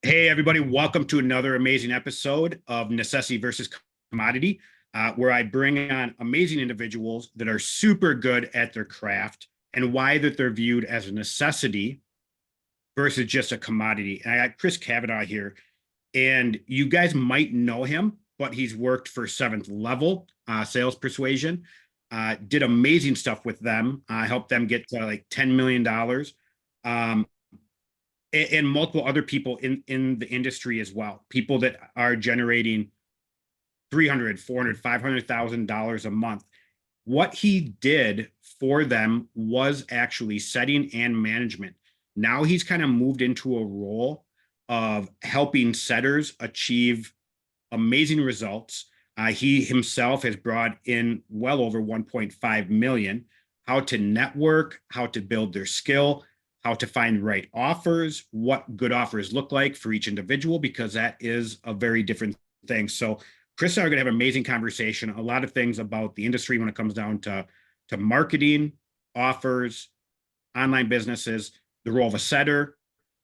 Hey, everybody, welcome to another amazing episode of Necessity versus Commodity, where I bring on amazing individuals that are super good at their craft and why that they're viewed as a necessity versus just a commodity. And I got Chris Kavanagh here, and you guys might know him, but he's worked for Seventh Level Sales Persuasion, did amazing stuff with them, helped them get to like $10 million. And multiple other people in the industry as well, people that are generating 300, 400, $500,000 a month. What he did for them was actually setting and management. Now he's kind of moved into a role of helping setters achieve amazing results. He himself has brought in well over 1.5 million, how to network, how to build their skill, how to find right offers, what good offers look like for each individual, because that is a very different thing. So Chris and I are going to have an amazing conversation, a lot of things about the industry when it comes down to marketing, offers, online businesses, the role of a setter,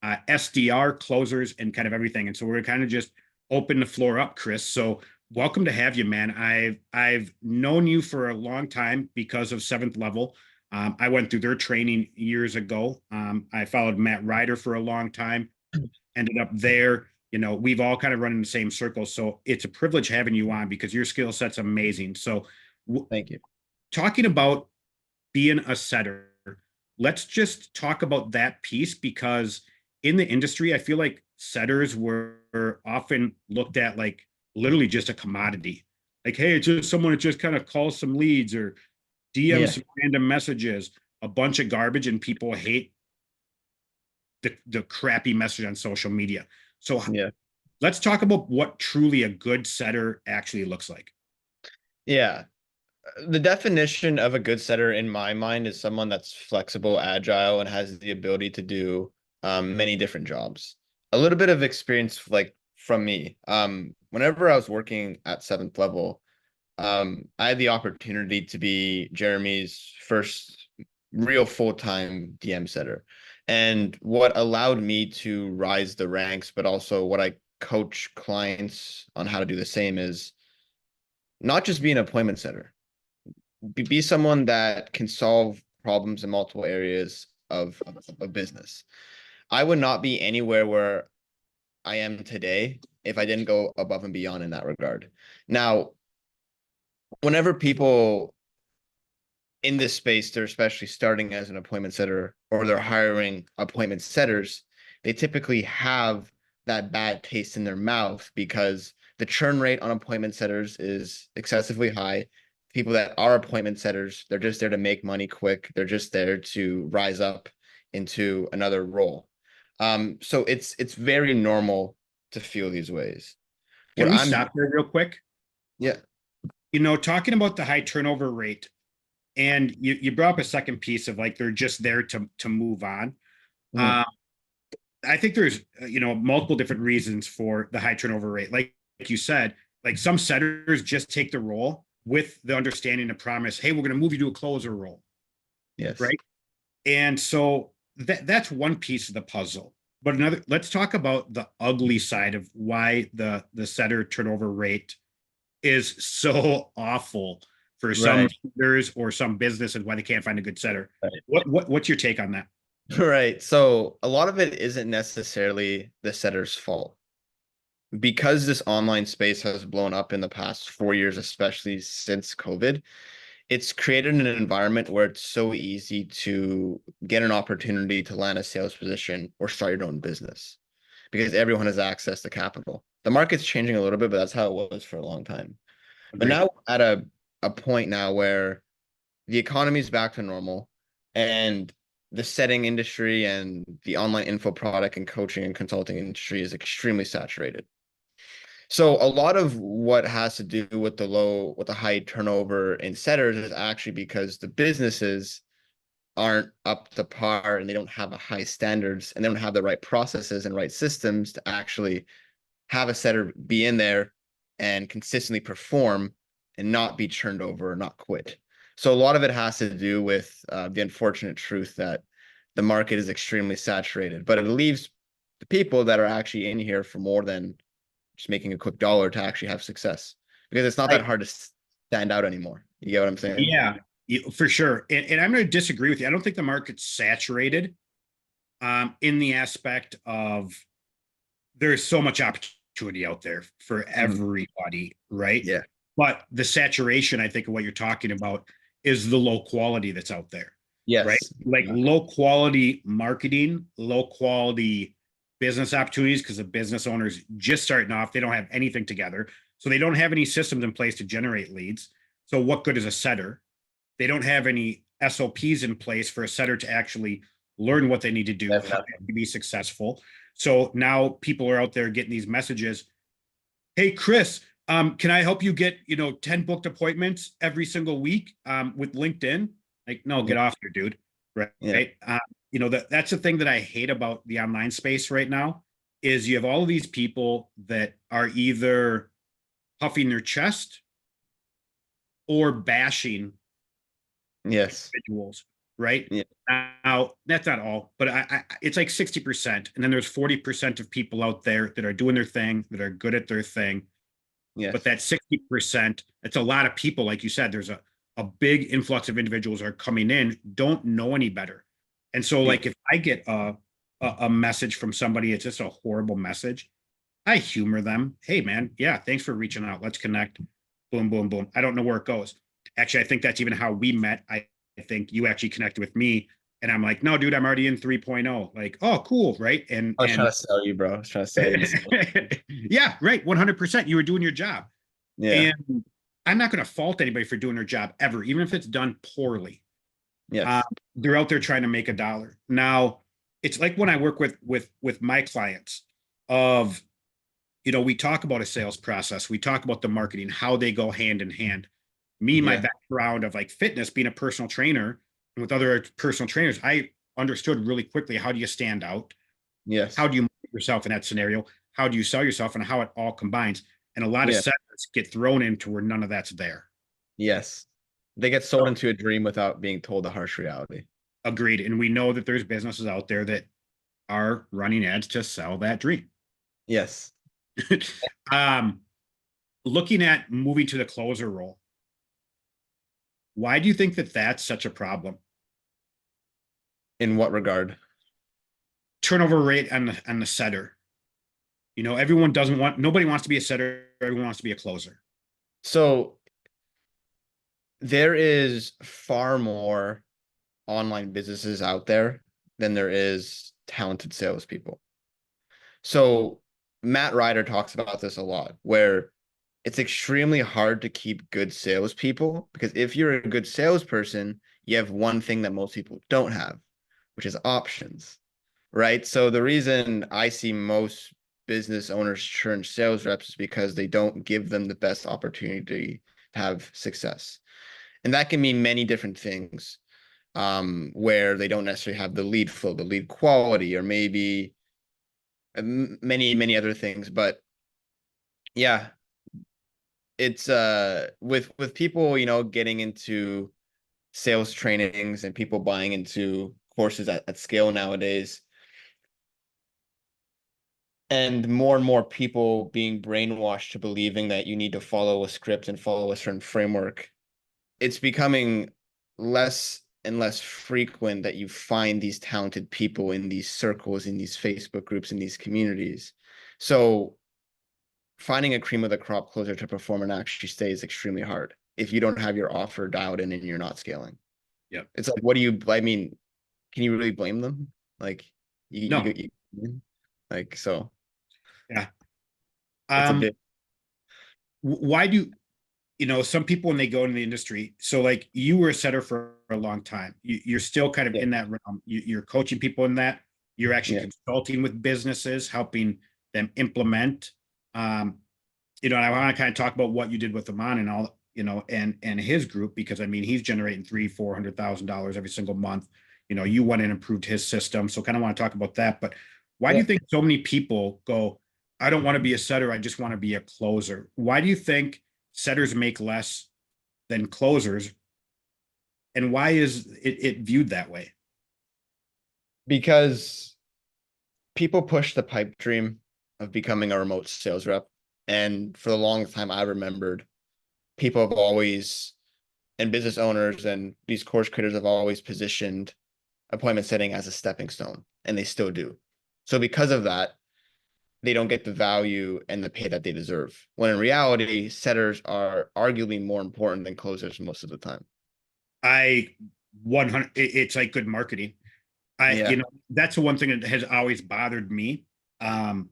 SDR, closers, and kind of everything. And so we're going to kind of just open the floor up, Chris. So welcome to have you, man. I've known you for a long time because of Seventh Level. I went through their training years ago. I followed Matt Ryder for a long time, ended up there. You know, we've all kind of run in the same circles. So it's a privilege having you on because your skill set's amazing. So, Thank you. talking about being a setter, let's just talk about that piece because in the industry, I feel like setters were often looked at like literally just a commodity. Like, hey, it's just someone that just kind of calls some leads or DM Yeah. some random messages, a bunch of garbage, and people hate the crappy message on social media. So Yeah. let's talk about what truly a good setter actually looks like. Yeah. The definition of a good setter in my mind is someone that's flexible, agile, and has the ability to do many different jobs. A little bit of experience like from me. Whenever I was working at Seventh Level, I had the opportunity to be Jeremy's first real full-time DM setter. And what allowed me to rise the ranks, but also what I coach clients on how to do the same is not just be an appointment setter, be someone that can solve problems in multiple areas of business. I would not be anywhere where I am today if I didn't go above and beyond in that regard. Now, whenever people in this space, they're especially starting as an appointment setter or they're hiring appointment setters, they typically have that bad taste in their mouth because the churn rate on appointment setters is excessively high. People that are appointment setters, they're just there to make money quick. They're just there to rise up into another role. So it's very normal to feel these ways. Can What we I'm stop there real quick? Yeah. You know, talking about the high turnover rate, and you brought up a second piece of like they're just there to move on. Mhm. Uh, I think there's multiple different reasons for the high turnover rate. Like you said, like some setters just take the role with the understanding and promise, hey, we're going to move you to a closer role, Yes. right? And so that's one piece of the puzzle. But another, let's talk about the ugly side of why the setter turnover rate is so awful for some Right. leaders or some businesses why they can't find a good setter. Right. What's your take on that? Right. So a lot of it isn't necessarily the setter's fault. Because this online space has blown up in the past 4 years, especially since COVID, it's created an environment where it's so easy to get an opportunity to land a sales position or start your own business because everyone has access to capital. The market's changing a little bit, but that's how it was for a long time. But Agreed. now at a point now where the economy is back to normal and the setting industry and the online info product and coaching and consulting industry is extremely saturated. So a lot of what has to do with with the high turnover in setters is actually because the businesses aren't up to par and they don't have a high standards and they don't have the right processes and right systems to actually have a setter be in there and consistently perform and not be churned over or not quit. So a lot of it has to do with the unfortunate truth that the market is extremely saturated, but it leaves the people that are actually in here for more than just making a quick dollar to actually have success, because it's not that hard to stand out anymore. You get what I'm saying? Yeah, for sure. And I'm going to disagree with you. I don't think the market's saturated in the aspect of there's so much opportunity out there for everybody, right? Yeah. But the saturation, I think, of what you're talking about is the low quality that's out there, right? Yes. Like low quality marketing, low quality business opportunities, because the business owners just starting off, they don't have anything together. So they don't have any systems in place to generate leads. So what good is a setter? They don't have any SOPs in place for a setter to actually learn what they need to do, how to be successful. So now people are out there getting these messages. Hey, Chris, can I help you get, 10 booked appointments every single week with LinkedIn? Like, no, get off here, dude. Right. Yeah. That's the thing that I hate about the online space right now is you have all of these people that are either puffing their chest or bashing Yes. individuals, right? Yeah. Now, that's not all, but it's like 60%. And then there's 40% of people out there that are doing their thing, that are good at their thing. Yes. But that 60%, it's a lot of people. Like you said, there's a big influx of individuals are coming in, don't know any better. And so, like, if I get a message from somebody, it's just a horrible message, I humor them. Hey, man, yeah, thanks for reaching out. Let's connect. Boom, boom, boom. I don't know where it goes. Actually, I think that's even how we met. I think you actually connected with me, and I'm like, no, dude, I'm already in 3.0. Like, oh, cool, right? I was trying to sell you, bro. I was trying to sell you. Yeah, right, 100%. You were doing your job, Yeah. and I'm not going to fault anybody for doing their job ever, even if it's done poorly. Yes. They're out there trying to make a dollar. Now, it's like when I work with my clients of we talk about a sales process, we talk about the marketing, how they go hand in hand. Me, my background of like fitness, being a personal trainer and with other personal trainers, I understood really quickly, how do you stand out? Yes. How do you market yourself in that scenario? How do you sell yourself, and how it all combines? And a lot of setters get thrown into where none of that's there. Yes. They get sold into a dream without being told the harsh reality. Agreed. And we know that there's businesses out there that are running ads to sell that dream. Yes. Looking at moving to the closer role, why do you think that that's such a problem? In what regard? Turnover rate on the setter. Everyone doesn't want, nobody wants to be a setter. Everyone wants to be a closer. So there is far more online businesses out there than there is talented salespeople. So Matt Ryder talks about this a lot, where it's extremely hard to keep good salespeople, because if you're a good salesperson, you have one thing that most people don't have, which is options, right? So the reason I see most business owners churn sales reps is because they don't give them the best opportunity to have success. And that can mean many different things, where they don't necessarily have the lead flow, the lead quality, or maybe many, many other things. But yeah, it's with people, getting into sales trainings and people buying into courses at scale nowadays, and more people being brainwashed to believing that you need to follow a script and follow a certain framework. It's becoming less and less frequent that you find these talented people in these circles, in these Facebook groups, in these communities. So finding a cream of the crop closer to perform and actually stay is extremely hard if you don't have your offer dialed in and you're not scaling. Yeah. It's like, I mean, can you really blame them? Like, No. like, so Yeah. it's a bit. Why do some people, when they go into the industry, so like you were a setter for a long time, you're still kind of in that realm. You're coaching people in that. You're actually consulting with businesses, helping them implement. And I want to kind of talk about what you did with Amon and all, and his group, because I mean he's generating $300,000-$400,000 every single month. You went and improved his system, so kind of want to talk about that. But why do you think so many people go, I don't want to be a setter, I just want to be a closer? Why do you think setters make less than closers, and why is it viewed that way? Because people push the pipe dream of becoming a remote sales rep. And for the longest time, I remembered people have always, and business owners and these course creators have always positioned appointment setting as a stepping stone, and they still do. So because of that, they don't get the value and the pay that they deserve. When in reality, setters are arguably more important than closers most of the time. I 100, it's like good marketing. Yeah. That's the one thing that has always bothered me. Um,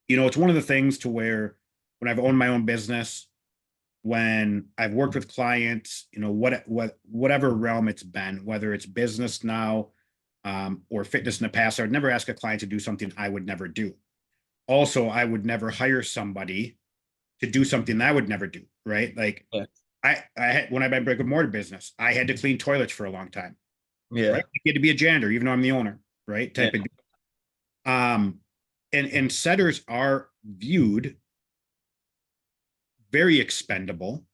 it's one of the things to where when I've owned my own business, when I've worked with clients, whatever realm it's been, whether it's business now, or fitness in the past, I would never ask a client to do something I would never do. Also, I would never hire somebody to do something that I would never do, right? Like Yeah. I had, when I had brick and mortar business, I had to clean toilets for a long time, Yeah. right? You had to be a janitor, even though I'm the owner, right? Yeah. Type of and setters are viewed very expendable,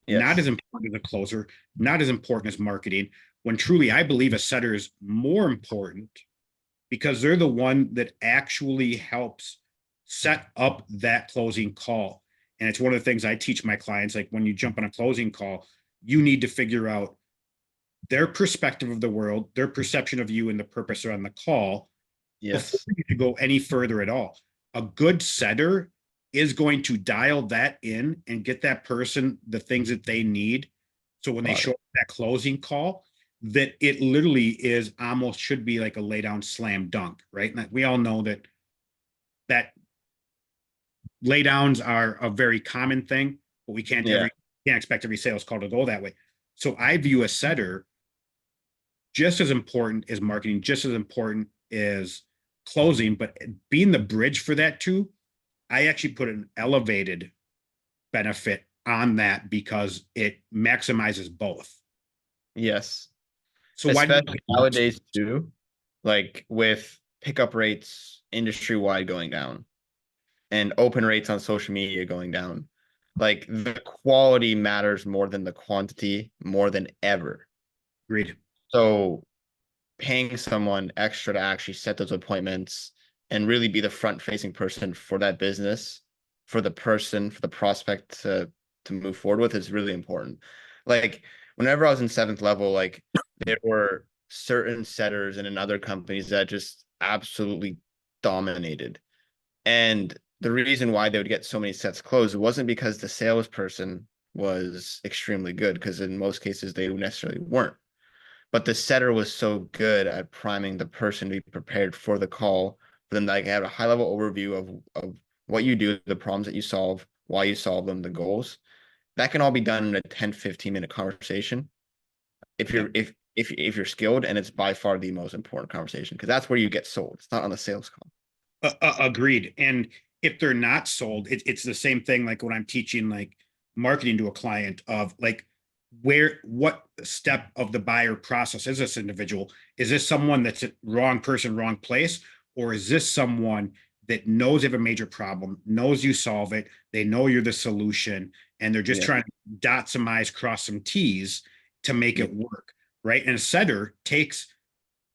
not as Yes. important as a closer, not as important as marketing, when truly I believe a setter is more important because they're the one that actually helps set up that closing call. And it's one of the things I teach my clients, like when you jump on a closing call, you need to figure out their perspective of the world, their perception of you and the purpose around the call before Yes. you go any further at all. A good setter is going to dial that in and get that person the things that they need. So when they Got show it. up that closing call, that it literally is almost should be like a lay down slam dunk, right? And we all know that lay downs are a very common thing, but we Yeah. can't expect every sales call to go that way. So I view a setter just as important as marketing, just as important as closing, but being the bridge for that too, I actually put an elevated benefit on that because it maximizes both. Yes. So why do you Especially think it works? nowadays too, like with pickup rates industry wide going down and open rates on social media going down. Like the quality matters more than the quantity more than ever. Agreed. So paying someone extra to actually set those appointments and really be the front facing person for that business, for the person, for the prospect to move forward with is really important. Like whenever I was in seventh level, like there were certain setters and in other companies that just absolutely dominated. And the reason why they would get so many sets closed wasn't because the salesperson was extremely good, because in most cases they necessarily weren't. But the setter was so good at priming the person to be prepared for the call, for them to like have a high level overview of what you do, the problems that you solve, why you solve them, the goals. That can all be done in a 10, 15-minute conversation. If Yeah. you're if you're skilled, and it's by far the most important conversation because that's where you get sold. It's not on the sales call. Agreed. And if they're not sold, it's the same thing. Like when I'm teaching like marketing to a client of like what step of the buyer process is this individual? Is this someone that's a wrong person, wrong place? Or is this someone that knows they have a major problem, knows you solve it, they know you're the solution, and they're just Yeah. trying to dot some I's, cross some T's to make Yeah. it work, right? And a setter takes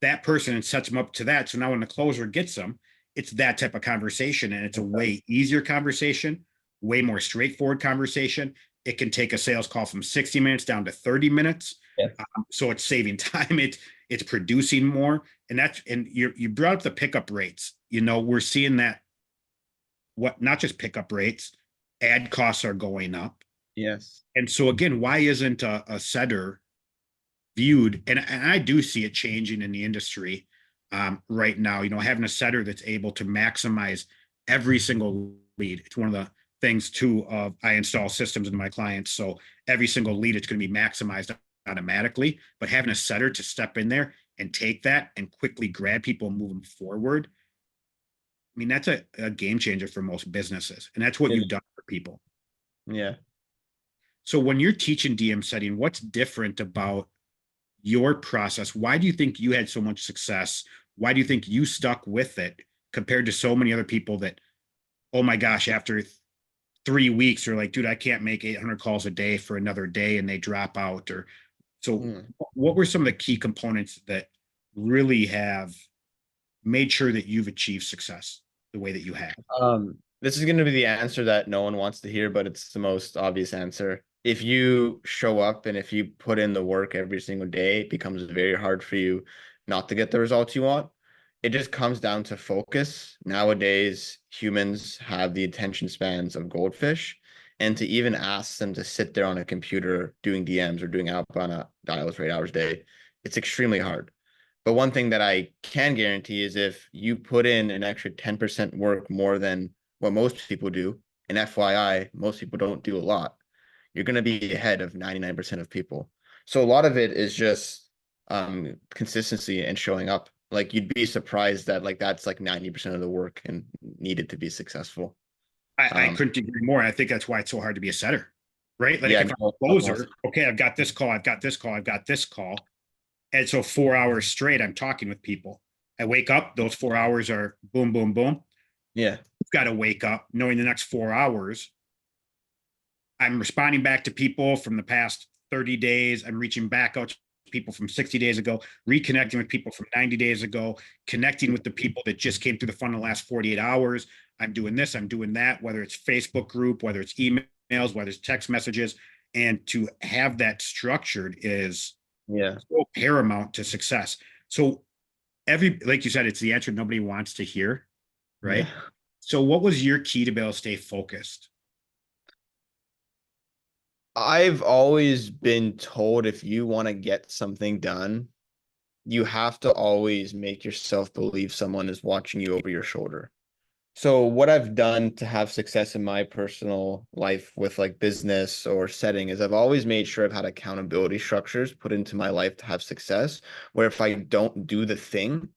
that person and sets them up to that. So now when the closer gets them, it's that type of conversation, and it's a way easier conversation, way more straightforward conversation. It can take a sales call from 60 minutes down to 30 minutes. Yeah. So it's saving time. It's producing more. And you brought up the pickup rates. We're seeing that not just pickup rates, ad costs are going up. Yes. And so again, why isn't a setter viewed? And I do see it changing in the industry right now. Having a setter that's able to maximize every single lead. It's one of the things too of I install systems in my clients, so every single lead it's going to be maximized automatically. But having a setter to step in there and take that and quickly grab people and move them forward, I mean that's a game changer for most businesses, and that's what Yeah. you've done for people. Yeah. So when you're teaching DM setting, what's different about your process? Why do you think you had so much success? Why do you think you stuck with it compared to so many other people that, oh my gosh, after 3 weeks, they're like, dude, I can't make 800 calls a day for another day and they drop out? Or so, Hmm. what were some of the key components that really have made sure that you've achieved success the way that you have? This is going to be the answer that no one wants to hear, but it's the most obvious answer. If you show up and if you put in the work every single day, it becomes very hard for you not to get the results you want. It just comes down to focus. Nowadays, humans have the attention spans of goldfish, and to even ask them to sit there on a computer doing DMs or doing outbound dials for 8 hours a day, it's extremely hard. But one thing that I can guarantee is if you put in an extra 10% work more than what most people do, and FYI, most people don't do a lot, you're going to be ahead of 99% of people. So a lot of it is just consistency and showing up. Like you'd be surprised that like that's like 90% of the work and needed to be successful. I couldn't agree more. I think that's why it's so hard to be a setter, right? Like Yeah, if I'm a closer, okay, I've got this call, I've got this call, I've got this call. And so 4 hours straight, I'm talking with people. I wake up, those 4 hours are boom, boom, boom. yeah, You've got to wake up knowing the next 4 hours, I'm responding back to people from the past 30 days. I'm reaching back out to people from 60 days ago, reconnecting with people from 90 days ago, connecting with the people that just came through the funnel the last 48 hours. I'm doing this, I'm doing that, whether it's Facebook group, whether it's emails, whether it's text messages. And to have that structured is yeah. so paramount to success. So like you said, it's the answer nobody wants to hear, right? Yeah. So what was your key to be able to stay focused? I've always been told if you want to get something done, you have to always make yourself believe someone is watching you over your shoulder. So what I've done to have success in my personal life with like business or setting is I've always made sure I've had accountability structures put into my life to have success, where if I don't do the thing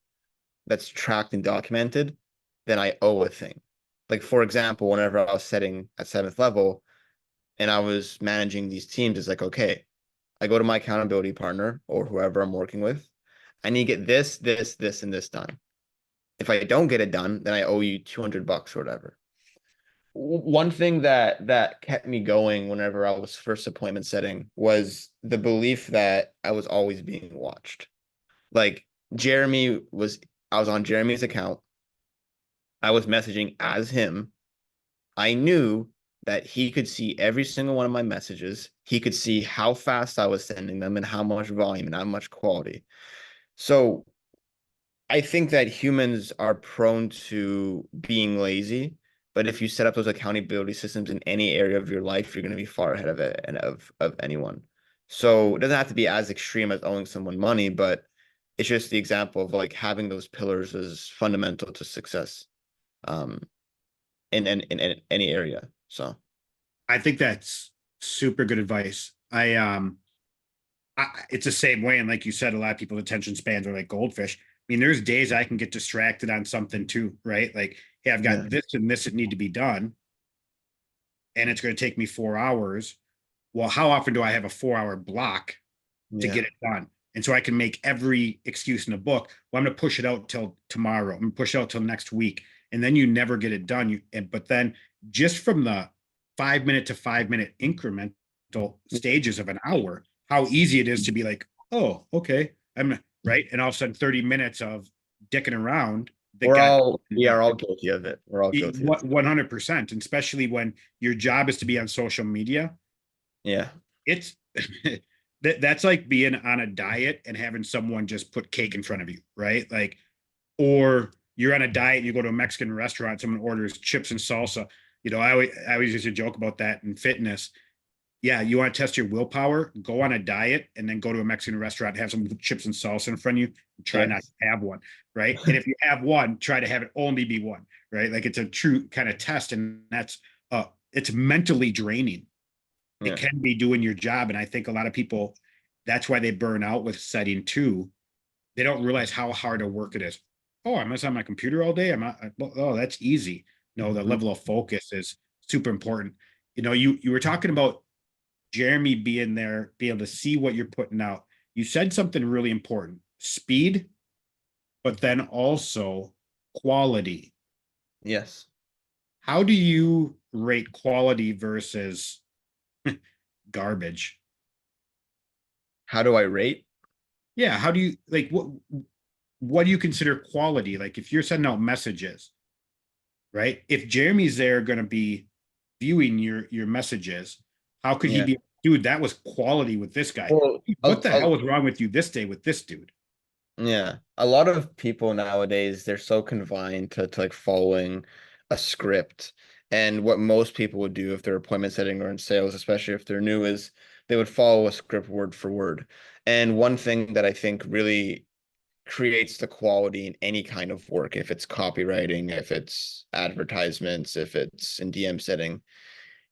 that's tracked and documented, then I owe a thing. Like for example, whenever I was setting at seventh level and I was managing these teams, it's like, okay, I go to my accountability partner or whoever I'm working with. I need to get this, and this done. If I don't get it done, then I owe you $200 or whatever. One thing that kept me going whenever I was first appointment setting was the belief that I was always being watched. Like I was on Jeremy's account. I was messaging as him. I knew that he could see every single one of my messages. He could see how fast I was sending them and how much volume and how much quality. So I think that humans are prone to being lazy, but if you set up those accountability systems in any area of your life, you're going to be far ahead of it and of anyone. So it doesn't have to be as extreme as owing someone money, but it's just the example of like having those pillars is fundamental to success, um, in any area. So I think that's super good advice. It's the same way. And like you said, a lot of people's attention spans are like goldfish. I mean, there's days I can get distracted on something too, right? Like, hey, I've yeah, got this and this that need to be done, and it's going to take me 4 hours. Well, how often do I have a 4 hour block to yeah, get it done? And so I can make every excuse in the book. Well, I'm going to push it out till tomorrow. I'm going to push it out till next week. And then you never get it done. But then just from the 5 minute to 5 minute incremental stages of an hour, how easy it is to be like, oh, okay, I'm right. And all of a sudden, 30 minutes of dicking around that got we are all guilty of it. We're all guilty of it. 100%, and especially when your job is to be on social media. Yeah, It's that's like being on a diet and having someone just put cake in front of you, right? Like, or you're on a diet and you go to a Mexican restaurant, someone orders chips and salsa. I always used to joke about that in fitness. Yeah, you want to test your willpower, go on a diet and then go to a Mexican restaurant, have some chips and salsa in front of you, and try not yes, to have one, right? And if you have one, try to have it only be one, right? Like it's a true kind of test, and it's mentally draining. It yeah, can be doing your job. And I think a lot of people, that's why they burn out with setting too. They don't realize how hard a work it is. Oh, I'm just on my computer all day. Oh, that's easy. No, the mhm, level of focus is super important. You were talking about Jeremy being there, be able to see what you're putting out. You said something really important: speed, but then also quality. yes. How do you rate quality versus garbage? How do I rate? Yeah, how do you like what? what do you consider quality? Like if you're sending out messages, right? If Jeremy's there going to be viewing your messages, how could he Yeah. be, dude, that was quality with this guy. Well, What the hell was wrong with you this day with this dude? yeah, a lot of people nowadays, they're so confined to like following a script. And what most people would do if they're appointment setting or in sales, especially if they're new, is they would follow a script word for word. And one thing that I think really creates the quality in any kind of work, if it's copywriting, if it's advertisements, if it's in DM setting,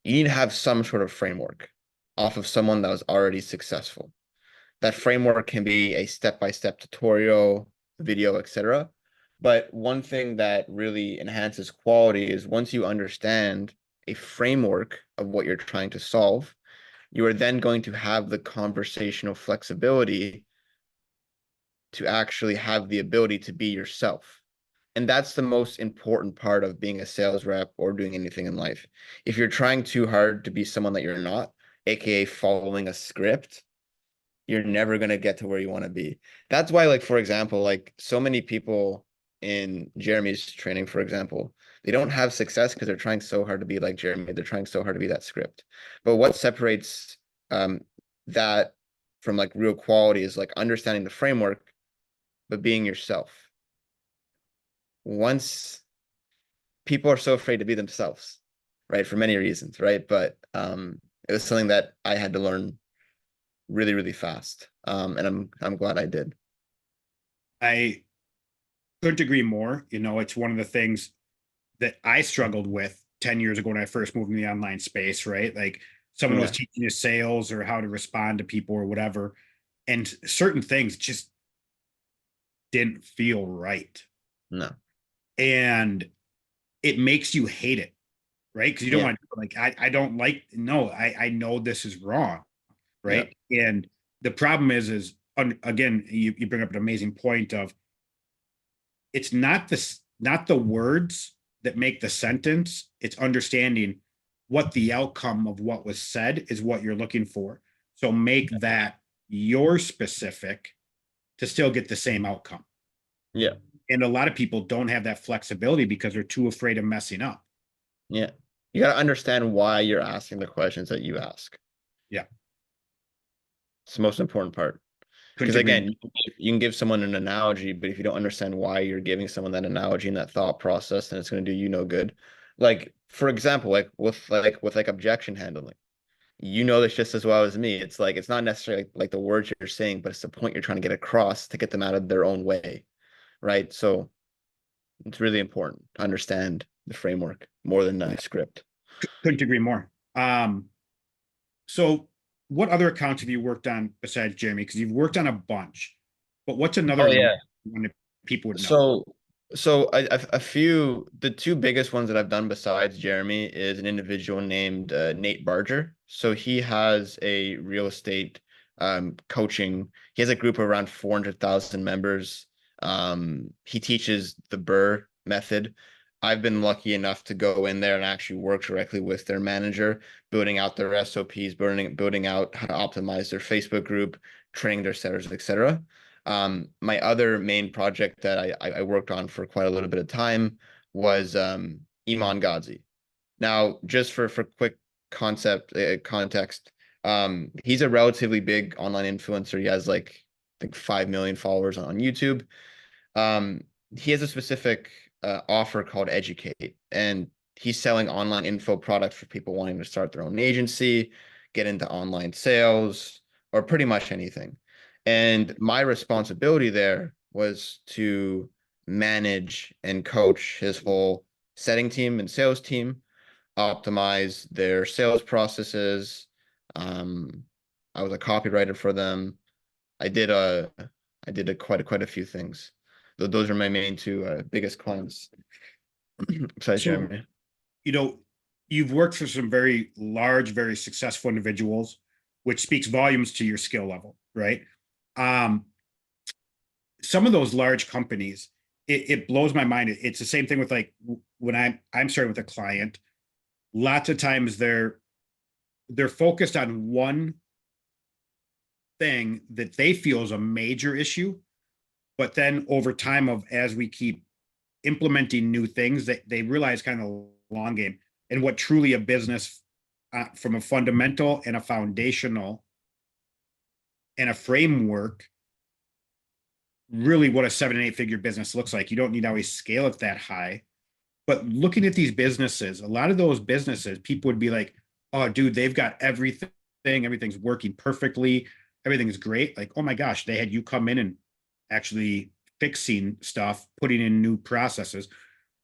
you need to have some sort of framework off of someone that was already successful. That framework can be a step-by-step tutorial, video, etc. But one thing that really enhances quality is once you understand a framework of what you're trying to solve, you are then going to have the conversational flexibility to actually have the ability to be yourself. And that's the most important part of being a sales rep or doing anything in life. If you're trying too hard to be someone that you're not, aka following a script, you're never going to get to where you want to be. That's why, like, for example, like so many people in Jeremy's training, for example, they don't have success because they're trying so hard to be like Jeremy. They're trying so hard to be that script. But what separates that from like real quality is like understanding the framework, but being yourself. Once people are so afraid to be themselves, right? For many reasons, right? But it was something that I had to learn really, really fast. And I'm glad I did. I couldn't agree more. You know, it's one of the things that I struggled with 10 years ago when I first moved in the online space, right? Like someone was Yeah. teaching you sales or how to respond to people or whatever. And certain things just didn't feel right. No. And it makes you hate it, right? Because you don't Yeah. want to, like, I don't like, no, I know this is wrong, Yeah. right? And the problem is again, you bring up an amazing point of it's not this, not the words that make the sentence, it's understanding what the outcome of what was said is what you're looking for. So make that your specific to still get the same outcome. Yeah. And a lot of people don't have that flexibility because they're too afraid of messing up. Yeah. You got to understand why you're asking the questions that you ask. Yeah. It's the most important part. Couldn't Because agree again, more. you can give someone an analogy, but if you don't understand why you're giving someone that analogy and that thought process, then it's going to do you no good. Like, for example, like objection handling. You know this just as well as me. It's like it's not necessarily like the words you're saying, but it's the point you're trying to get across to get them out of their own way, right? So it's really important to understand the framework more than the script. Couldn't agree more. So what other accounts have you worked on besides Jeremy? Because you've worked on a bunch, but what's another Oh one yeah. that people would know? So a few the two biggest ones that I've done besides Jeremy is an individual named Nate Barger. So he has a real estate coaching. He has a group of around 400,000 members. He teaches the Burr method. I've been lucky enough to go in there and actually work directly with their manager, building out their SOPs, building out how to optimize their Facebook group, training their sellers, etc. My other main project that I worked on for quite a little bit of time was Iman Ghazi. Now, just for quick context, he's a relatively big online influencer. He has like I think 5 million followers on YouTube. Um, he has a specific offer called Educate, and he's selling online info products for people wanting to start their own agency, get into online sales, or pretty much anything. And my responsibility there was to manage and coach his whole setting team and sales team, optimize their sales processes. Um, I was a copywriter for them. I did a quite a few things. Those are my main two biggest clients besides So, Jeremy. you know, you've worked for some very large, very successful individuals, which speaks volumes to your skill level, right? Um, some of those large companies, it blows my mind. It's the same thing with like when I'm starting with a client, lots of times they're focused on one thing that they feel is a major issue, But then over time of as we keep implementing new things, that they realize kind of long game and what truly a business from a fundamental and a foundational and a framework, really what a 7 and 8 figure business looks like. You don't need to always scale it that high. But looking at these businesses, a lot of those businesses, people would be like, oh, dude, they've got everything. Everything's working perfectly. Everything's great. Like, oh my gosh, they had you come in and actually fixing stuff, putting in new processes.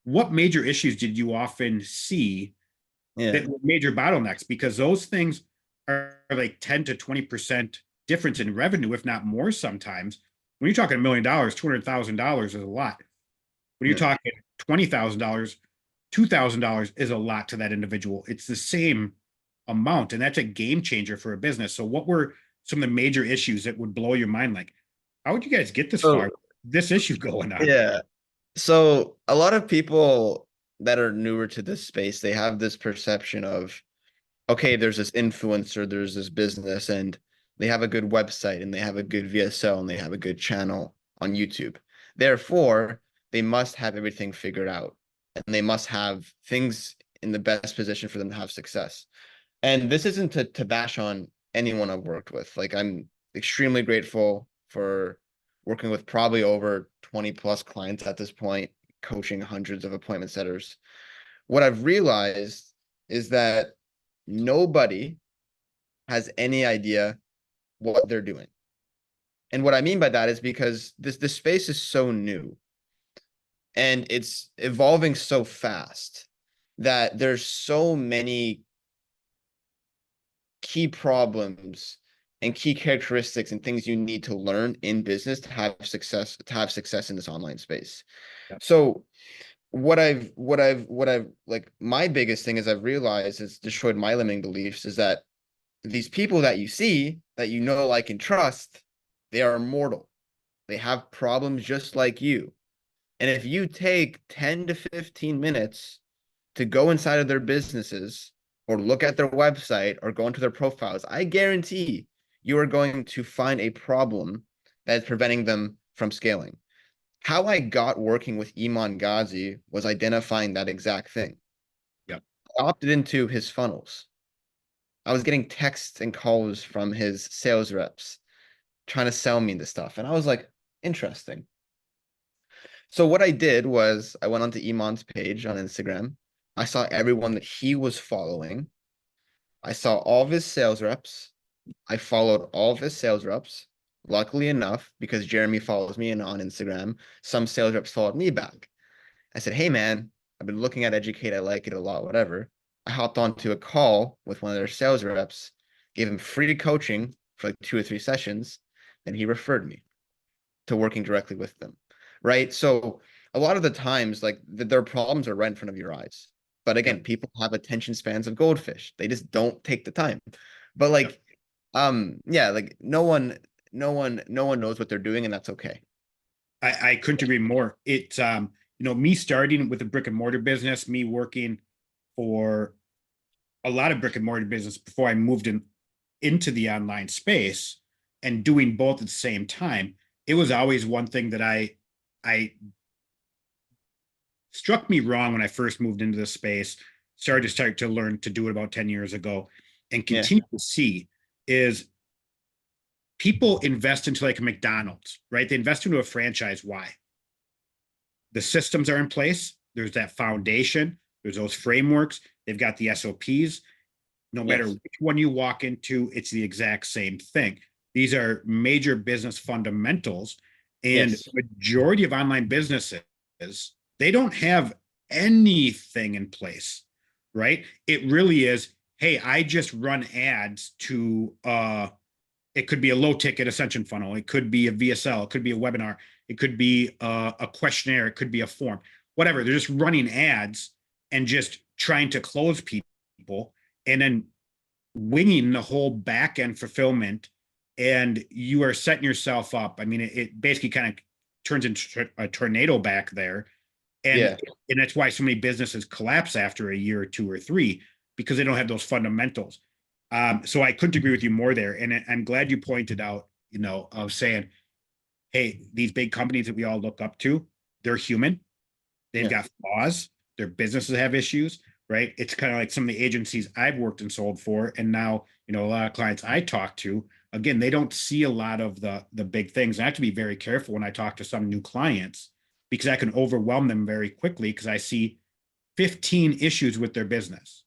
What major issues did you often see Yeah. that were major bottlenecks? Because those things are like 10 to 20% difference in revenue, if not more sometimes. When you're talking $1 million, $200,000 is a lot. When you're Yeah. talking $20,000, $2,000 is a lot to that individual. It's the same amount, and that's a game changer for a business. So, what were some of the major issues that would blow your mind? Like, how would you guys get this far? So This issue going on? yeah. So a lot of people that are newer to this space, they have this perception of, okay, there's this influencer, there's this business, and they have a good website and they have a good VSL and they have a good channel on YouTube. Therefore, they must have everything figured out and they must have things in the best position for them to have success. And this isn't to bash on anyone I've worked with. Like, I'm extremely grateful for working with probably over 20 plus clients at this point, coaching hundreds of appointment setters. What I've realized is that nobody has any idea what they're doing. And what I mean by that is because this space is so new and it's evolving so fast that there's so many key problems and key characteristics and things you need to learn in business to have success in this online space. Yep. So what I've like my biggest thing is I've realized has destroyed my limiting beliefs is that these people that you see that you know, like, and trust, they are mortal. They have problems just like you. And if you take 10 to 15 minutes to go inside of their businesses or look at their website or go into their profiles, I guarantee you are going to find a problem that is preventing them from scaling. How I got working with Iman Ghazi was identifying that exact thing. Yep. I opted into his funnels. I was getting texts and calls from his sales reps trying to sell me the stuff. And I was like, interesting. So what I did was I went onto Iman's page on Instagram. I saw everyone that he was following. I saw all of his sales reps. I followed all of his sales reps. Luckily enough, because Jeremy follows me on Instagram, some sales reps followed me back. I said, hey, man, I've been looking at Educate. I like it a lot, whatever. I hopped onto a call with one of their sales reps, gave him free coaching for like 2 or 3 sessions. Then he referred me to working directly with them. Right. So a lot of the times, like their problems are right in front of your eyes. But again, Yep. people have attention spans of goldfish. They just don't take the time. But Yep. like, yeah, like no one knows what they're doing, and that's okay. I couldn't agree more. It's me starting with a brick and mortar business, me working for a lot of brick and mortar business before I moved into the online space and doing both at the same time. It was always one thing that I struck me wrong when I first moved into this space, start to learn to do it about 10 years ago, and Yeah. continue to see is people invest into like a McDonald's, right? They invest into a franchise. Why? The systems are in place. There's that foundation. There's those frameworks. They've got the SOPs. No matter Yes. which one you walk into, it's the exact same thing. These are major business fundamentals. And Yes. the majority of online businesses, they don't have anything in place, right? It really is, hey, I just run ads to it could be a low ticket ascension funnel, it could be a VSL, it could be a webinar, it could be a questionnaire, it could be a form, whatever. They're just running ads and just trying to close people and then winging the whole back end fulfillment. And you are setting yourself up. I mean, it basically kind of turns into a tornado back there. And Yeah. and that's why so many businesses collapse after a year or 2 or 3 because they don't have those fundamentals. So I couldn't agree with you more there. And I'm glad you pointed out, of saying hey, these big companies that we all look up to, they're human. They've Yeah. got flaws. Their businesses have issues, right? It's kind of like some of the agencies I've worked and sold for, and now, a lot of clients I talk to, again, they don't see a lot of the big things. I have to be very careful when I talk to some new clients because I can overwhelm them very quickly because I see 15 issues with their business,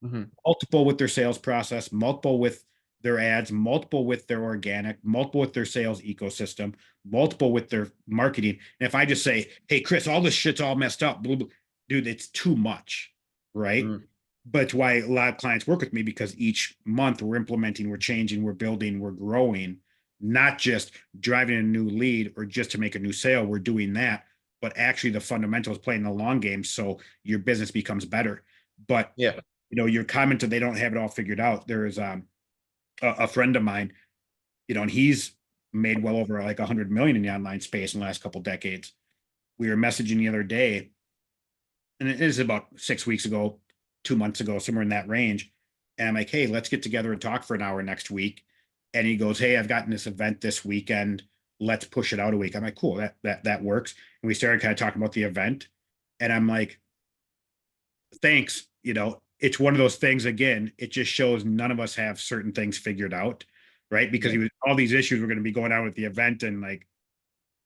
Mhm. multiple with their sales process, multiple with their ads, multiple with their organic, multiple with their sales ecosystem, multiple with their marketing. And if I just say, hey, Chris, all this shit's all messed up, blah, blah, dude, it's too much, right? Mm. But it's why a lot of clients work with me because each month we're implementing, we're changing, we're building, we're growing, not just driving a new lead or just to make a new sale. We're doing that, but actually the fundamentals playing the long game so your business becomes better. But Yeah. your comment that they don't have it all figured out. There is a friend of mine, and he's made well over like 100 million in the online space in the last couple decades. We were messaging the other day, and it is about 6 weeks ago, 2 months ago, somewhere in that range. And I'm like, hey, let's get together and talk for an hour next week. And he goes, hey, I've gotten this event this weekend. Let's push it out a week. I'm like, cool, that works. And we started kind of talking about the event. And I'm like, thanks. It's one of those things again, it just shows none of us have certain things figured out, right? Because Yeah. he was all these issues were going to be going on with the event and like,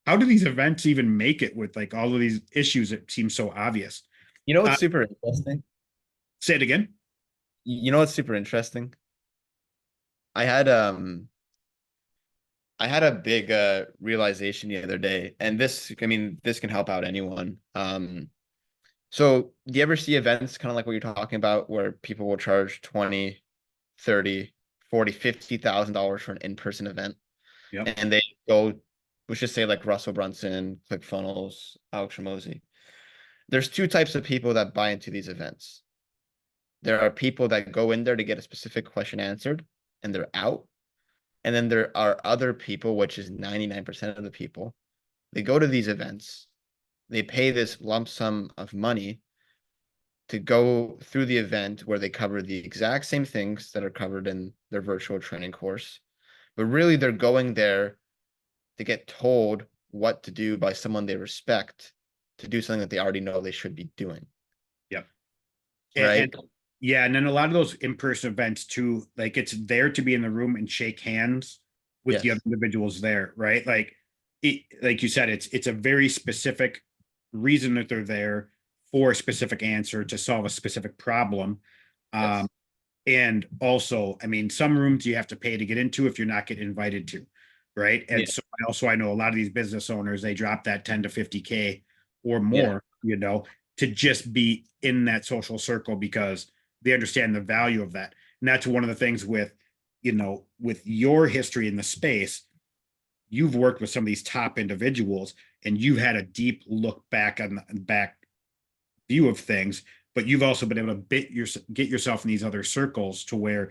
how do these events even make it with like all of these issues that seem so obvious? You know Uh, what's super interesting? Say it again. You know what's super interesting? I had um I had a big realization the other day, and this can help out anyone. So do you ever see events kind of like what you're talking about where people will charge 20, 30, 40, $50,000 for an in-person event Yep. and they go, let's just say like Russell Brunson, ClickFunnels, Alex Ramosi. There's two types of people that buy into these events. There are people that go in there to get a specific question answered and they're out. And then there are other people, which is 99% of the people. They go to these events, they pay this lump sum of money to go through the event where they cover the exact same things that are covered in their virtual training course. But really, they're going there to get told what to do by someone they respect to do something that they already know they should be doing. Yep. And Right? yeah, and then a lot of those in-person events too, like it's there to be in the room and shake hands with the other Yes. individuals there, right? Like you said, it's a very specific reason that they're there for a specific answer to solve a specific problem. Um, Yes. and also, I mean, some rooms you have to pay to get into if you're not getting invited to, right? Yeah. And so I know a lot of these business owners, they drop that 10 to 50K or Yeah. more, to just be in that social circle because they understand the value of that. And that's one of the things with your history in the space, you've worked with some of these top individuals and you've had a deep look back on the back view of things, but you've also been able to get yourself in these other circles to where,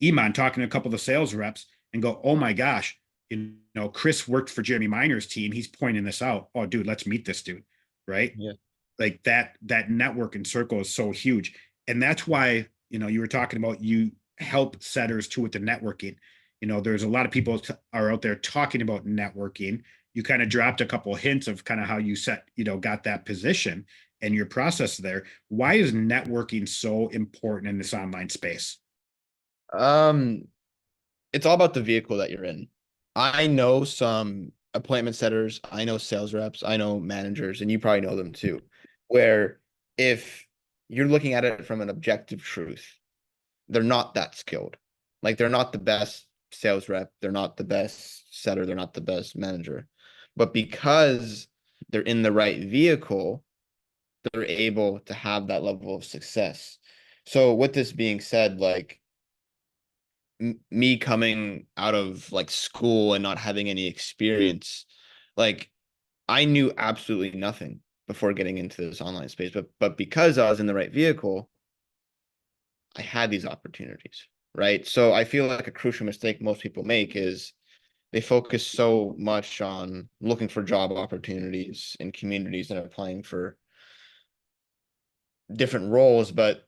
Iman talking to a couple of the sales reps and go, oh my gosh, Chris worked for Jeremy Miner's team. He's pointing this out. Oh, dude, let's meet this dude. Right. Yeah. Like that network and circle is so huge. And that's why, you were talking about you help setters too with the networking. There's a lot of people are out there talking about networking. You kind of dropped a couple of hints of kind of how you got that position and your process there. Why is networking so important in this online space? Um, it's all about the vehicle that you're in. I know some appointment setters, I know sales reps, I know managers, and you probably know them too, where if you're looking at it from an objective truth, they're not that skilled. Like they're not the best sales rep, they're not the best setter, they're not the best manager. But because they're in the right vehicle, they're able to have that level of success. So with this being said, like me coming out of like school and not having any experience, like I knew absolutely nothing before getting into this online space, but because I was in the right vehicle, I had these opportunities, right? So I feel like a crucial mistake most people make is they focus so much on looking for job opportunities in communities and applying for different roles, but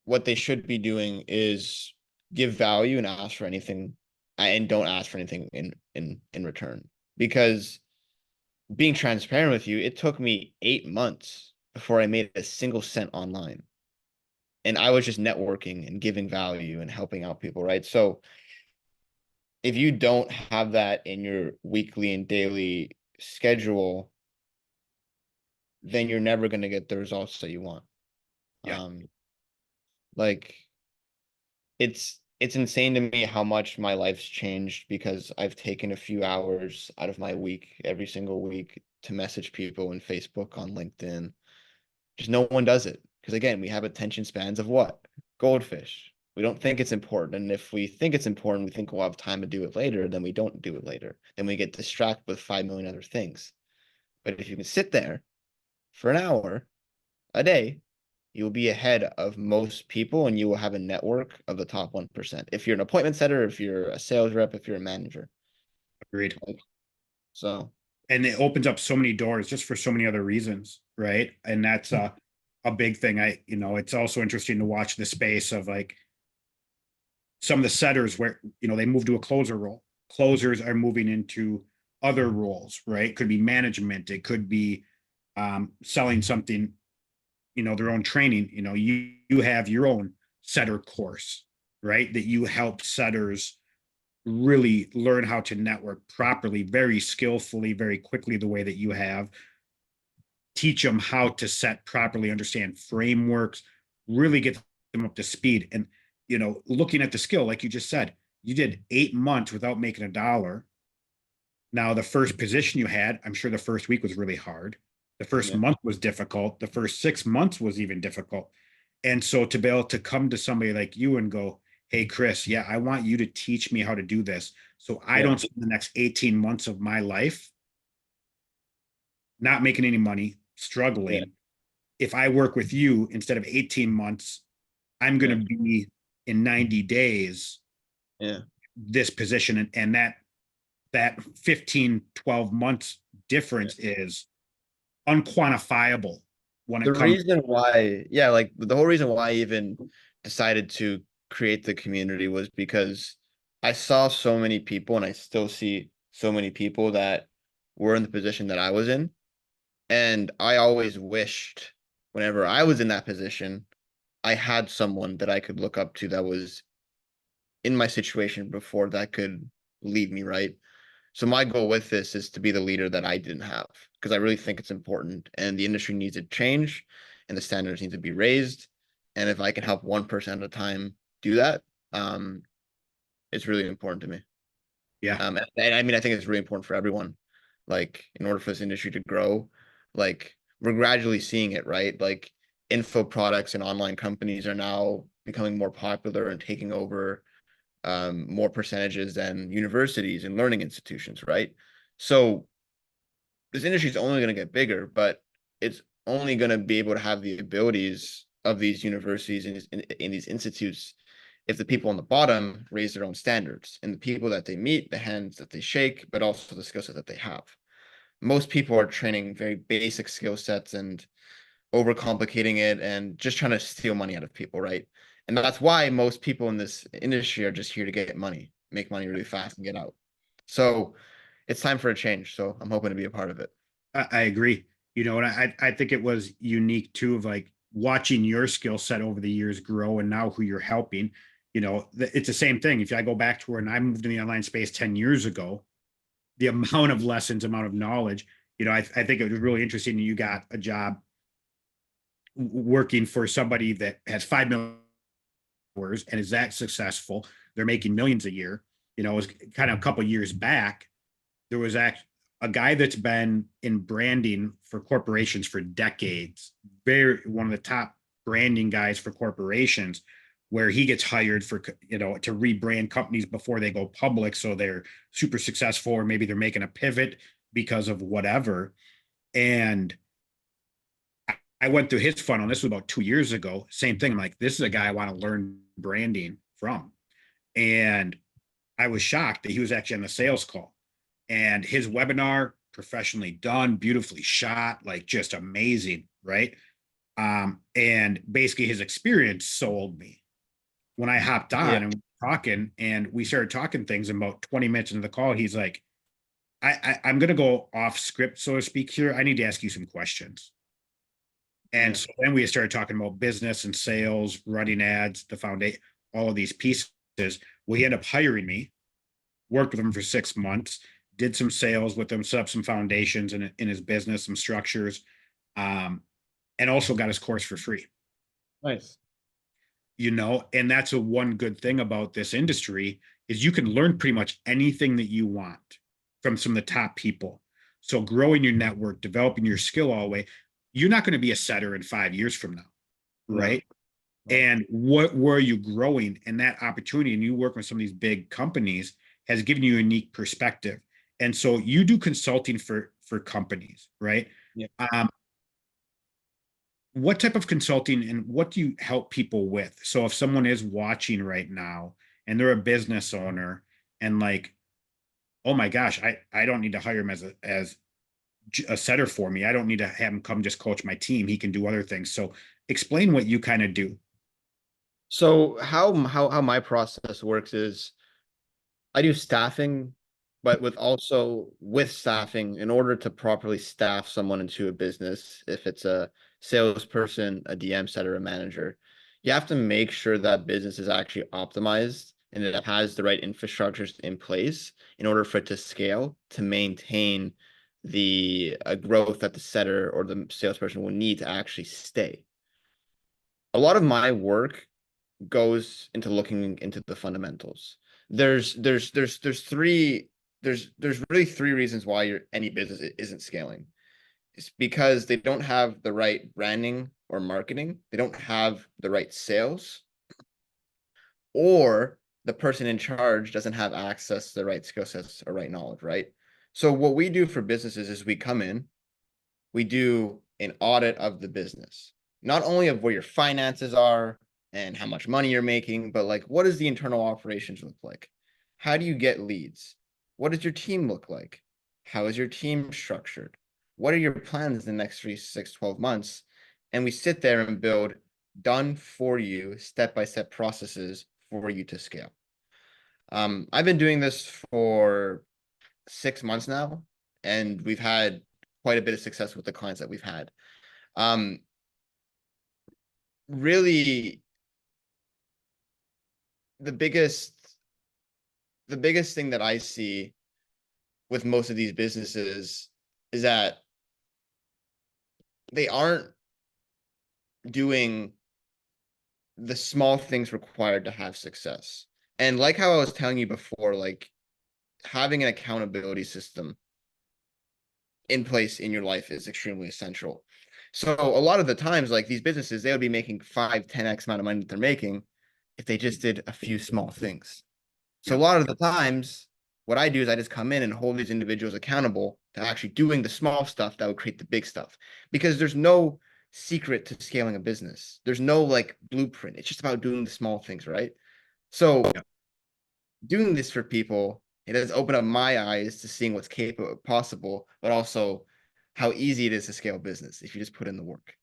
what they should be doing is give value and ask for anything and don't ask for anything in return. because being transparent with you, it took me 8 months before I made a single cent online. And I was just networking and giving value and helping out people, right? So if you don't have that in your weekly and daily schedule, then you're never going to get the results that you want. Yeah, Um, like it's insane to me how much my life's changed because I've taken a few hours out of my week every single week to message people on Facebook, on LinkedIn. Just no one does it. Because again, we have attention spans of what? Goldfish. We don't think it's important. And if we think it's important, we think we'll have time to do it later, then we don't do it later. Then we get distracted with 5 million other things. But if you can sit there for an hour a day, you will be ahead of most people and you will have a network of the top 1%. If you're an appointment setter, if you're a sales rep, if you're a manager. agreed. So, And it opens up so many doors just for so many other reasons, right? And that's a big thing. It's also interesting to watch the space of like some of the setters where, they move to a closer role. Closers are moving into other roles, right? It could be management, it could be selling something, their own training. You have your own setter course, right? That you help setters really learn how to network properly, very skillfully, very quickly, the way that you have. Teach them how to set properly, understand frameworks, really get them up to speed. And, looking at the skill, like you just said, you did 8 months without making a dollar. Now, the first position you had, I'm sure the first week was really hard. The first yeah. month was difficult. The first 6 months was even difficult. And so to be able to come to somebody like you and go, hey, Chris, yeah, I want you to teach me how to do this. So I Yeah. don't spend the next 18 months of my life not making any money, Yeah. struggling. If I work with you instead of 18 months, I'm going Yeah. to be in 90 days, Yeah. this position. And that 15, 12 months Yeah. difference is unquantifiable when it The comes. reason why, yeah, like the whole reason why I even decided to create the community was because I saw so many people and I still see so many people that were in the position that I was in. And I always wished whenever I was in that position, I had someone that I could look up to that was in my situation before that could lead me right. So my goal with this is to be the leader that I didn't have because I really think it's important and the industry needs to change and the standards need to be raised. And if I can help one person at a time do that, um, it's really important to me. Yeah, And I mean, I think it's really important for everyone. Like, in order for this industry to grow, like we're gradually seeing it, right? Like info products and online companies are now becoming more popular and taking over more percentages than universities and learning institutions, right? So this industry is only going to get bigger, but it's only going to be able to have the abilities of these universities and these institutes if the people on the bottom raise their own standards and the people that they meet, the hands that they shake, but also the skill set that they have. Most people are training very basic skill sets and overcomplicating it and just trying to steal money out of people, right? And that's why most people in this industry are just here to get money, make money really fast and get out. So it's time for a change. So I'm hoping to be a part of it. I agree. And I think it was unique too, of like watching your skill set over the years grow and now who you're helping. It's the same thing. If I go back to when I moved in the online space 10 years ago, the amount of lessons, amount of knowledge, I think it was really interesting. You got a job working for somebody that has 5 million followers and is that successful. They're making millions a year. It was kind of a couple of years back. There was actually a guy that's been in branding for corporations for decades, very one of the top branding guys for corporations, where he gets hired for to rebrand companies before they go public, so they're super successful, or maybe they're making a pivot because of whatever. And I went through his funnel. This was about 2 years ago. Same thing. I'm like, this is a guy I want to learn branding from. And I was shocked that he was actually on the sales call. And his webinar, professionally done, beautifully shot, like just amazing, right? And basically his experience sold me. When I hopped Yeah. on and talking, and we started talking things, and about 20 minutes into the call, he's like, I'm gonna go off script, so to speak here. I need to ask you some questions. And Yeah. so then we started talking about business and sales, running ads, the foundation, all of these pieces. Well, he ended up hiring me, worked with him for 6 months, did some sales with him, set up some foundations in his business, some structures, um, and also got his course for free. Nice. And that's a one good thing about this industry is you can learn pretty much anything that you want from some of the top people. So growing your network, developing your skill all the way, you're not going to be a setter in 5 years from now, No. right? And what were you growing, and that opportunity, and you work with some of these big companies has given you a unique perspective. And so you do consulting for companies, right? Yeah. Um, what type of consulting and what do you help people with? So if someone is watching right now and they're a business owner and like, oh my gosh, I don't need to hire him as a setter for me. I don't need to have him come just coach my team. He can do other things. So explain what you kind of do. So how my process works is I do staffing, but with staffing, in order to properly staff someone into a business, if it's a salesperson, a DM setter, a manager, you have to make sure that business is actually optimized and that it has the right infrastructures in place in order for it to scale to maintain the growth that the setter or the salesperson will need to actually stay. A lot of my work goes into looking into the fundamentals. There's really three reasons why any business isn't scaling. It's because they don't have the right branding or marketing, they don't have the right sales, or the person in charge doesn't have access to the right skill sets or right knowledge, right? So what we do for businesses is we come in, we do an audit of the business, not only of where your finances are and how much money you're making, but like what does the internal operations look like? How do you get leads? What does your team look like? How is your team structured? What are your plans in the next 3, 6, 12 months? And we sit there and build done for you step-by-step processes for you to scale. I've been doing this for 6 months now, and we've had quite a bit of success with the clients that we've had. Um, really, the biggest the biggest thing that I see with most of these businesses is that they aren't doing the small things required to have success. And like how I was telling you before, like having an accountability system in place in your life is extremely essential. So a lot of the times, like these businesses, they would be making 5, 10x amount of money that they're making if they just did a few small things. So a Yeah. lot of the times, what I do is I just come in and hold these individuals accountable to actually doing the small stuff that would create the big stuff. Because there's no secret to scaling a business. There's no like blueprint. It's just about doing the small things, right? So Yeah. doing this for people, it has opened up my eyes to seeing what's capable possible, but also how easy it is to scale business if you just put in the work.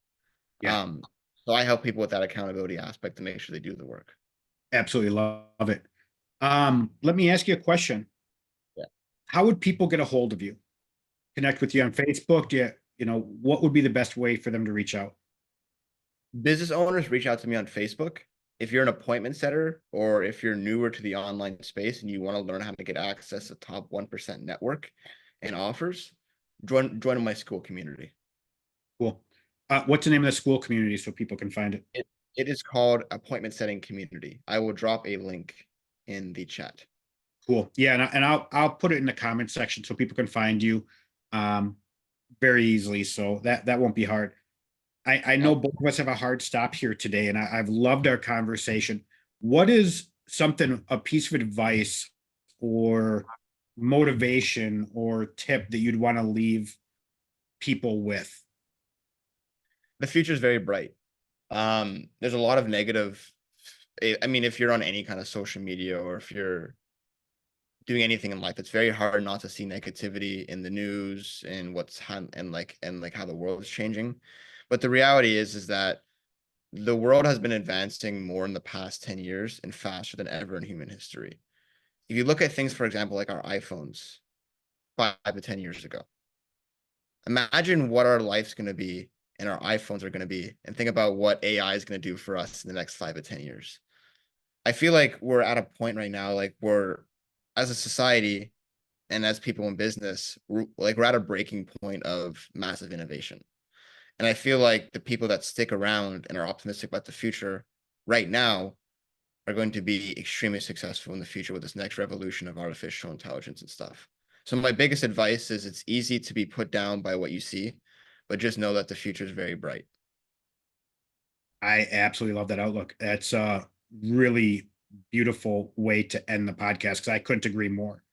Yeah. Um, so I help people with that accountability aspect to make sure they do the work. Absolutely love it. Let me ask you a question. Yeah. How would people get a hold of you? Connect with you on Facebook? What would be the best way for them to reach out? Business owners reach out to me on Facebook. If you're an appointment setter or if you're newer to the online space and you want to learn how to get access to top 1% network and offers, join my school community. Cool. What's the name of the school community so people can find it? It is called Appointment Setting Community. I will drop a link in the chat. Cool. Yeah, and I'll put it in the comment section so people can find you um, very easily. So that won't be hard. I know both of us have a hard stop here today, and I've loved our conversation. What is a piece of advice or motivation or tip that you'd want to leave people with? The future is very bright. There's a lot of negative. I mean, if you're on any kind of social media or if you're doing anything in life, it's very hard not to see negativity in the news and and how the world is changing. But the reality is that the world has been advancing more in the past 10 years and faster than ever in human history. If you look at things, for example, like our iPhones, to 10 years ago. Imagine what our life's going to be and our iPhones are going to be, and think about what AI is going to do for us in the next 5 to 10 years. I feel like we're at a point right now, like we're, as a society and as people in business, we're at a breaking point of massive innovation. And I feel like the people that stick around and are optimistic about the future right now are going to be extremely successful in the future with this next revolution of artificial intelligence and stuff. So my biggest advice is it's easy to be put down by what you see, but just know that the future is very bright. I absolutely love that outlook. That's a really beautiful way to end the podcast because I couldn't agree more.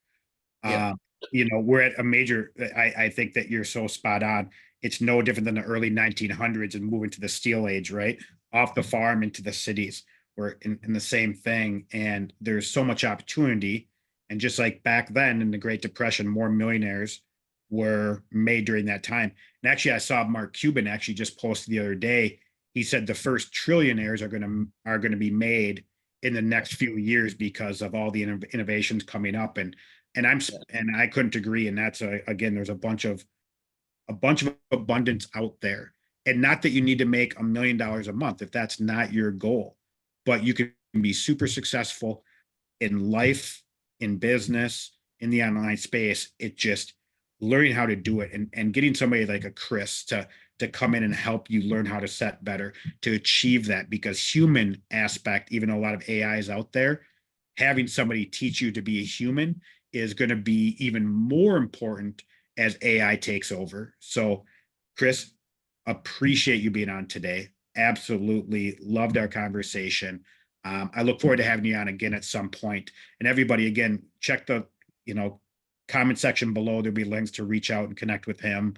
Yeah. Um, we're at a major, I think that you're so spot on. It's no different than the early 1900s and moving to the steel age, right? Off the farm into the cities. We're in the same thing. And there's so much opportunity. And just like back then in the Great Depression, more millionaires were made during that time. And actually, I saw Mark Cuban actually just posted the other day. He said the first trillionaires are gonna be made in the next few years because of all the innovations coming up. And I couldn't agree. And that's again, there's a bunch of abundance out there. And not that you need to make $1 million a month if that's not your goal, but you can be super successful in life, in business, in the online space. It just learning how to do it and getting somebody like a Chris to come in and help you learn how to set better to achieve that, because human aspect, even though a lot of AI is out there, having somebody teach you to be a human is going to be even more important as AI takes over. So, Chris, appreciate you being on today. Absolutely loved our conversation. I look forward to having you on again at some point. And everybody, again, check the comment section below. There'll be links to reach out and connect with him.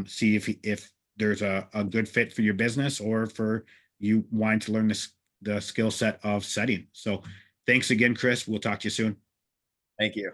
See if there's a good fit for your business or for you wanting to learn the skill set of setting. So, thanks again, Chris. We'll talk to you soon. Thank you.